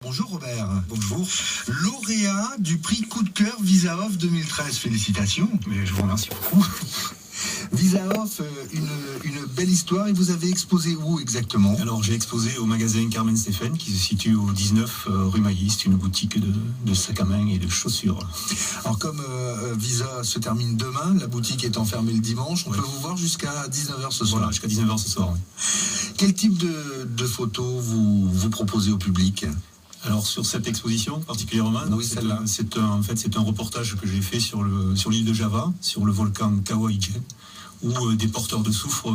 Bonjour Robert. Bonjour. Lauréat du prix Coup de cœur Visa Off 2013. Félicitations. Mais je vous remercie beaucoup. Visa Off, une belle histoire. Et vous avez exposé où exactement? Alors j'ai exposé au magasin Carmen Stéphane qui se situe au 19 rue Mailly. C'est une boutique de sacs à main et de chaussures. Alors comme Visa se termine demain, la boutique étant fermée le dimanche, on peut vous voir jusqu'à 19h ce soir. Voilà, jusqu'à 19h ce soir. Oui. Quel type de photos vous proposez au public? Alors sur cette exposition particulièrement, oui, celle-là. C'est un reportage que j'ai fait sur l'île de Java, sur le volcan Kawaiʻi, où des porteurs de soufre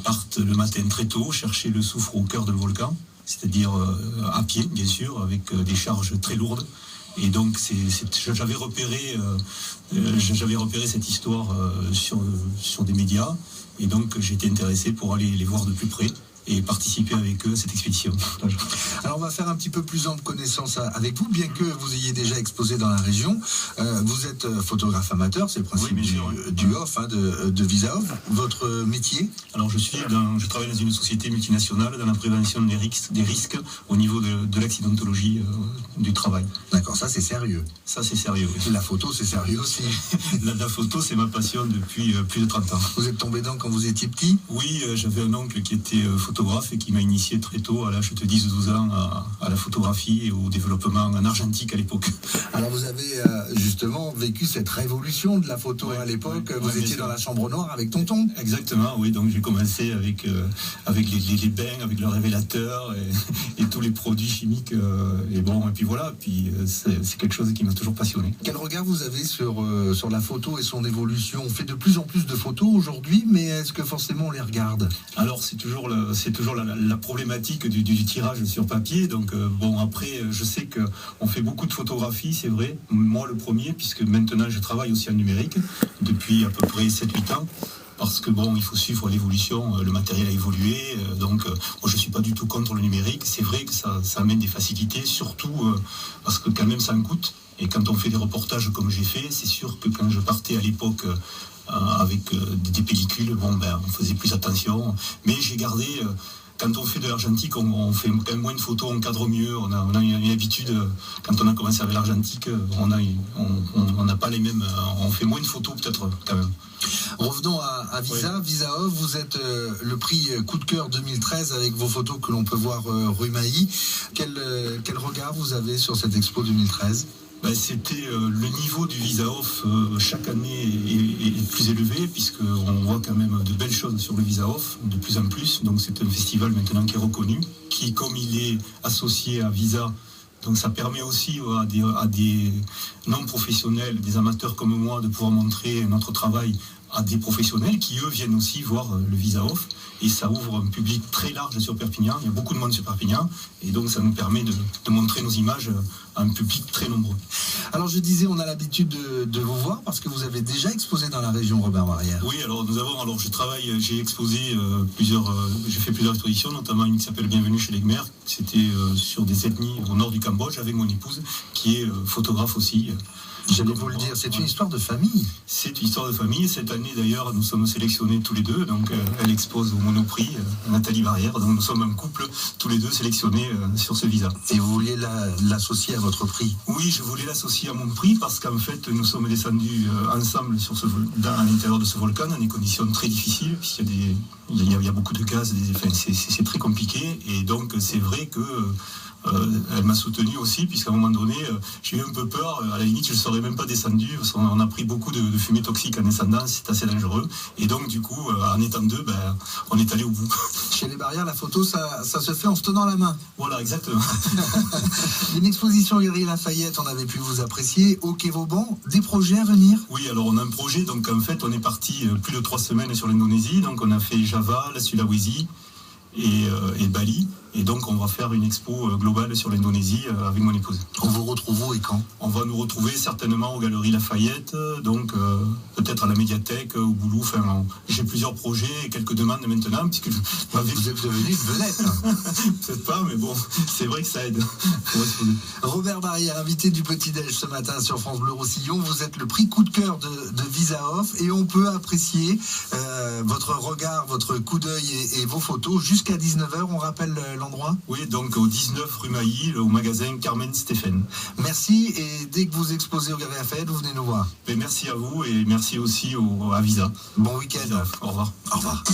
partent le matin très tôt chercher le soufre au cœur du volcan, c'est-à-dire à pied bien sûr, avec des charges très lourdes. Et donc j'avais repéré cette histoire sur des médias, et donc j'ai été intéressé pour aller les voir de plus près et participer avec eux à cette expédition. Alors on va faire un petit peu plus ample connaissance avec vous, bien que vous ayez déjà exposé dans la région. Vous êtes photographe amateur, c'est le principe du off, de Visa Off. Votre métier? Alors je travaille dans une société multinationale dans la prévention des risques au niveau de l'accidentologie du travail. D'accord, ça c'est sérieux. Ça c'est sérieux, oui. La photo c'est sérieux aussi. La photo c'est ma passion depuis plus de 30 ans. Vous êtes tombé dedans quand vous étiez petit? Oui, j'avais un oncle qui était photographe et qui m'a initié très tôt, à l'âge de 10-12 ans, à la photographie et au développement en argentique à l'époque. Alors vous avez justement vécu cette révolution de la photo à l'époque. Vous étiez dans la chambre noire avec tonton? Exactement, oui. Donc j'ai commencé avec les bains, avec le révélateur et tous les produits chimiques. Et puis voilà, c'est quelque chose qui m'a toujours passionné. Quel regard vous avez sur la photo et son évolution? On fait de plus en plus de photos aujourd'hui, mais est-ce que forcément on les regarde? Alors c'est toujours la problématique du tirage sur papier. Donc après, je sais qu'on fait beaucoup de photographies, c'est vrai. Moi le premier, puisque maintenant je travaille aussi en numérique depuis à peu près 7-8 ans. Parce que il faut suivre l'évolution, le matériel a évolué, donc moi je suis pas du tout contre le numérique. C'est vrai que ça amène des facilités, surtout parce que quand même ça en coûte. Et quand on fait des reportages comme j'ai fait, c'est sûr que quand je partais à l'époque avec des pellicules, on faisait plus attention. Mais j'ai gardé, quand on fait de l'argentique, on fait quand même moins de photos, on cadre mieux. On a une habitude, quand on a commencé avec l'argentique, on n'a pas les mêmes, on fait moins de photos peut-être quand même. Revenons à Visa, Visa Off. Vous êtes le prix Coup de cœur 2013 avec vos photos que l'on peut voir rue Mailly. Quel regard vous avez sur cette expo 2013? C'était le niveau du Visa Off chaque année est plus élevé, puisqu'on voit quand même de belles choses sur le Visa Off de plus en plus. Donc c'est un festival maintenant qui est reconnu, qui, comme il est associé à Visa, donc ça permet aussi à des non-professionnels, des amateurs comme moi, de pouvoir montrer notre travail à des professionnels qui, eux, viennent aussi voir le Visa Off. Et ça ouvre un public très large sur Perpignan. Il y a beaucoup de monde sur Perpignan. Et donc, ça nous permet de montrer nos images à un public très nombreux. Alors, je disais, on a l'habitude de vous voir parce que vous avez déjà exposé dans la région, Robert Barrière. Oui, j'ai exposé j'ai fait plusieurs expositions, notamment une qui s'appelle Bienvenue chez les Khmers. C'était sur des ethnies au nord du Cambodge avec mon épouse, qui est photographe aussi. J'allais vous le dire, c'est une histoire de famille. C'est une histoire de famille. Cette année, d'ailleurs, nous sommes sélectionnés tous les deux. Donc, elle expose au Monoprix, Nathalie Barrière. Donc, nous sommes un couple, tous les deux sélectionnés sur ce visa. Et vous vouliez l'associer à votre prix? Oui, je voulais l'associer à mon prix parce qu'en fait, nous sommes descendus ensemble à l'intérieur de ce volcan dans des conditions très difficiles. Puisqu'il y a beaucoup de gaz, c'est très compliqué. Et donc, c'est vrai que elle m'a soutenu aussi, puisqu'à un moment donné, j'ai eu un peu peur. À la limite, je ne serais même pas descendu, parce qu'on a pris beaucoup de fumée toxique en descendant, c'est assez dangereux. Et donc, du coup, en étant deux, on est allé au bout. Chez les Barrières, la photo, ça se fait en se tenant la main. Voilà, exactement. Une exposition Galerie Lafayette, on avait pu vous apprécier. Au Quai Vauban, des projets à venir? Oui, alors on a un projet. Donc, en fait, on est parti plus de 3 semaines sur l'Indonésie. Donc, on a fait Java, la Sulawesi et Bali. Et donc, on va faire une expo globale sur l'Indonésie avec mon épouse. On vous retrouve où et quand? On va nous retrouver certainement aux Galeries Lafayette, donc peut-être à la médiathèque, au Boulou. Enfin, j'ai plusieurs projets et quelques demandes maintenant, puisque vous êtes devenu une vedette. Peut-être pas, mais bon, c'est vrai que ça aide. Robert Barrière, invité du Petit-Déj ce matin sur France Bleu Roussillon. Vous êtes le prix Coup de cœur de Visa Off et on peut apprécier votre regard, votre coup d'œil et vos photos jusqu'à 19h. On rappelle endroit? Oui, donc au 19 rue Mailly, au magasin Carmen Stéphane. Merci, et dès que vous exposez au Galerie Lafayette, vous venez nous voir. Mais merci à vous et merci aussi à Visa. Bon week-end. Au revoir. Au revoir.